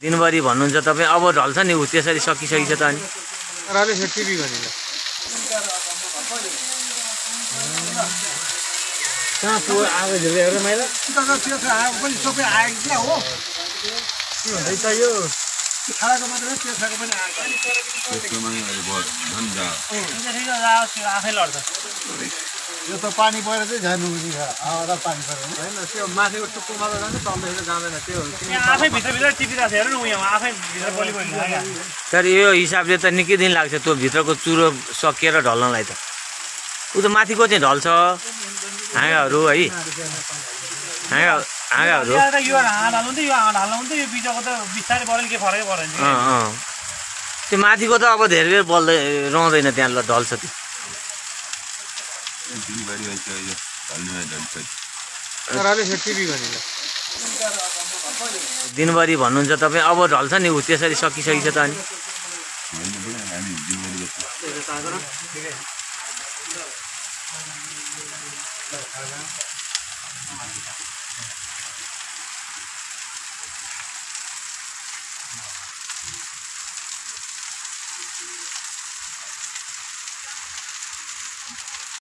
दिनभरि भन्नुहुन्छ तपाईँ, अब ढल्छ नि ऊ त्यसरी सकिसकेछ त अनि टिभी गर्ने कहाँ पुग्यो आगो झुल्यो हेर मैले पनि सबै आएको क्या हो के भन्दैछ यो खाएको मात्रै त्यसको पनि आएको आफै लड्छ यो त पानी परेर चाहिँ जानु पनि छ हावा पानी परेर होइन त्यो माथिको टुक्कु मात्र जान्छ तलदेखि जाँदैन त्यो आफै भित्र टिपिरहेको छ हेर्नु न उयो आफै भित्र बलि तर यो हिसाबले त निकै दिन लाग्छ त्यो भित्रको चुरो सकिएर ढल्नलाई त ऊ त माथिको चाहिँ ढल्छ हाँगाहरू है हाँगाहरू यो हात हाल्नु त यो हात हाल्नु त यो बिचको त बिस्तारै बढेर के फरकै परेन त्यो माथिको त अब धेरै बेर बल्दै रहँदैन त्यहाँ ढल्छ त्यो टिभी गर्ने दिनभरि भन्नुहुन्छ तपाईँ, अब ढल्छ नि ऊ त्यसरी सकिसकेछ त अनि